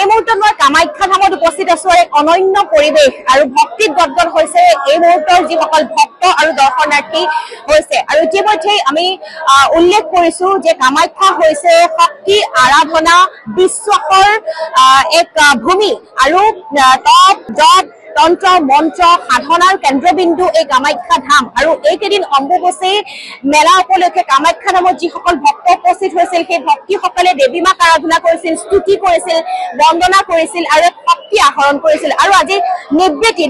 এই মুহূৰ্তত মই কামাখ্যা ধামত উপস্থিত আছো। এক অনন্য পৰিৱেশ আৰু ভক্তিত গদগদ হৈছে এই মুহূৰ্তৰ যিসকল ভক্ত আৰু দৰ্শনাৰ্থী হৈছে। আৰু ইতিমধ্যে আমি উল্লেখ কৰিছো যে কামাখ্যা হৈছে শক্তি আৰাধনা বিশ্বাসৰ এক ভূমি আৰু তপ জপ তন্ত্ৰ মন্ত্ৰ সাধনাৰ কেন্দ্ৰবিন্দু এই কামাখ্যা ধাম। আৰু এইকেইদিন অম্বুবাচী মেলা উপলক্ষে কামাখ্যা ধামত যিসকল ভক্ত উপস্থিত হৈছিল সেই ভক্তিসকলে দেৱী মাক আৰাধনা কৰিছিল, স্তুতি কৰিছিল, বন্দনা কৰিছিল আৰু শক্তি আহৰণ কৰিছিল। আৰু আজি নিবৃত্তি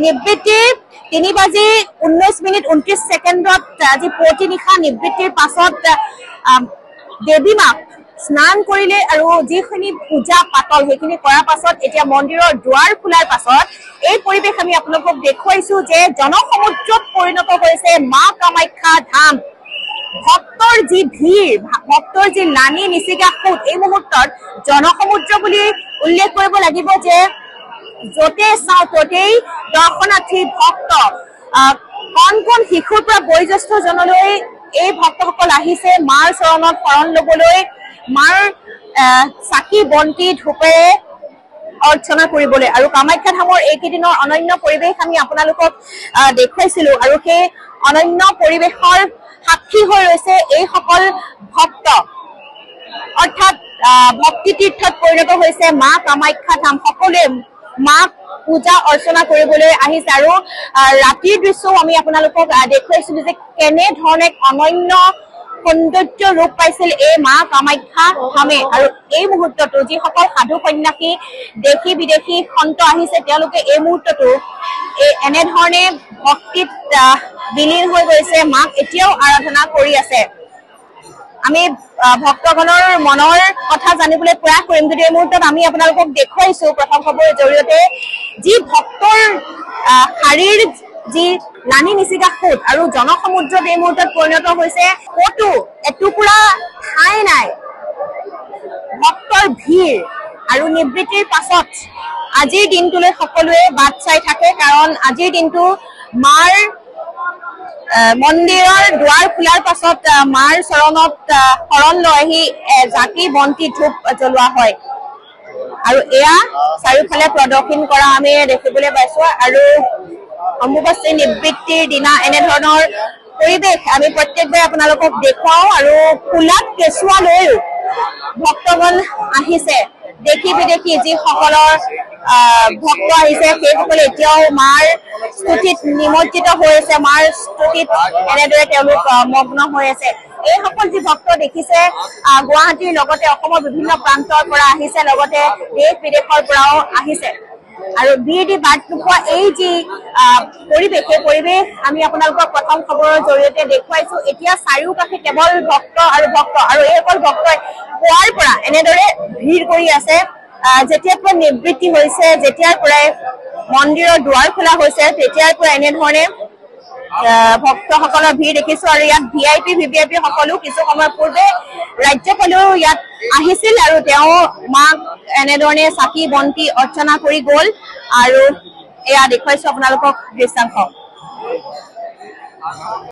3:19:29 আজি পুৱতি নিশা নিবৃত্তিৰ পাছত দেৱী মাক স্নান কৰিলে আৰু যিখিনি পূজা পাতল সেইখিনি কৰাৰ পাছত এতিয়া মন্দিৰৰ দুৱাৰ খোলাৰ পাছত এই পৰিৱেশ আমি আপোনালোকক দেখুৱাইছো যে জনসমুদ্ৰত পৰিণত হৈছে মা কামাখ্যা ধাম। ভক্তৰ যি ভিৰ, ভক্তৰ যি লানি নিচিগা সুত, এই মুহূৰ্তত জনসমুদ্ৰ বুলি উল্লেখ কৰিব লাগিব যে য'তে চাওঁ ততেই দৰ্শনাৰ্থী ভক্ত, কণ কণ শিশুৰ পৰা বয়োজ্যেষ্ঠ জনলৈ এই ভক্তসকল আহিছে মাৰ চৰণত শৰণ লবলৈ, মাৰ চাকি বন্তি ধূপেৰে অৰ্চনা কৰিবলৈ। আৰু কামাখ্যা ধামৰ এইকেইদিনৰ অনন্য পৰিৱেশ আমি আপোনালোকক দেখুৱাইছিলো আৰু সেই অনন্য পৰিৱেশৰ সাক্ষী হৈ ৰৈছে এইসকল ভক্ত, অৰ্থাৎ ভক্তি তীৰ্থত পৰিণত হৈছে মা কামাখ্যা ধাম। সকলোৱে মাক পূজা অৰ্চনা কৰিবলৈ আহিছে আৰু ৰাতিৰ দৃশ্যও আমি আপোনালোকক দেখুৱাইছিলো যে কেনেধৰণে অনন্য সৌন্দৰ্য ৰূপ পাইছিল এই মা কামাখ্যা ধামে। আৰু এই মুহূৰ্ততো যিসকল সাধু সন্যাসী দেশী বিদেশী সন্ত আহিছে তেওঁলোকে এই মুহূৰ্ততো এনেধৰণে ভক্তিত বিলীন হৈ গৈছে, মাক এতিয়াও আৰাধনা কৰি আছে। আমি ভক্তগণৰ মনৰ কথা জানিবলৈ প্ৰয়াস কৰিম, কিন্তু এই মুহূৰ্তত আমি আপোনালোকক দেখুৱাইছো প্ৰথম খবৰৰ জৰিয়তে যি ভক্তৰ শাৰীৰ যি লানি নিচিগা সুত আৰু জনসমুদ্ৰত এই মুহূৰ্তত পৰিণত হৈছে ক'তো এটুকুৰা ঠাই নাই, ভক্তৰ ভিৰ। আৰু নিবৃত্তিৰ পাছত আজিৰ দিনটোলৈ সকলোৱে বাট চাই থাকে, কাৰণ আজিৰ দিনটো মাৰ মন্দিৰৰ দুৱাৰ খোলাৰ পাছত মাৰ চৰণত শৰণ লৈ আহি জাকি বন্তি ধূপ জ্বলোৱা হয়। আৰু এয়া চাৰিওফালে প্ৰদৰ্শন কৰা আমি দেখিবলৈ পাইছো। আৰু অম্বুবাচী নিবৃত্তিৰ দিনা এনেধৰণৰ পৰিৱেশ আমি প্ৰত্যেকবাৰে আপোনালোকক দেখুৱাও। আৰু ফুলাত কেঁচুৱা লৈও ভক্তগণ আহিছে, দেশী বিদেশী যিসকলৰ ভক্ত আহিছে সেইসকলে এতিয়াও মাৰ স্তুতিত নিমজ্জিত হৈ আছে, মাৰ স্তুতিত এনেদৰে তেওঁলোক মগ্ন হৈ আছে। এইসকল যি ভক্ত দেখিছে গুৱাহাটীৰ লগতে অসমৰ বিভিন্ন প্ৰান্তৰ পৰা আহিছে, লগতে দেশ বিদেশৰ পৰাও আহিছে। আৰু বিৰতি বাট নোপোৱা এই যি পৰিৱেশ, সেই পৰিৱেশ আমি আপোনালোকক প্ৰথম খবৰৰ জৰিয়তে দেখুৱাইছো। এতিয়া চাৰিওকাষে কেৱল ভক্ত আৰু ভক্ত, আৰু এইসকল ভক্তই পুৱাৰ পৰা এনেদৰে ভিৰ কৰি আছে। যেতিয়াৰ পৰা নিবৃত্তি হৈছে, যেতিয়াৰ পৰাই মন্দিৰৰ দুৱাৰ খোলা হৈছে তেতিয়াৰ পৰা এনেধৰণে ভক্তসকলৰ ভিৰ দেখিছো। আৰু ইয়াত VIP VVIP সকলো কিছু সময় পূৰ্বে ৰাজ্যপালেও ইয়াত আহিছিল আৰু তেওঁ মাক এনেধৰণে চাকি বন্তি অৰ্চনা কৰি গ'ল। আৰু এয়া দেখুৱাইছো আপোনালোকক দৃশ্যাংশ।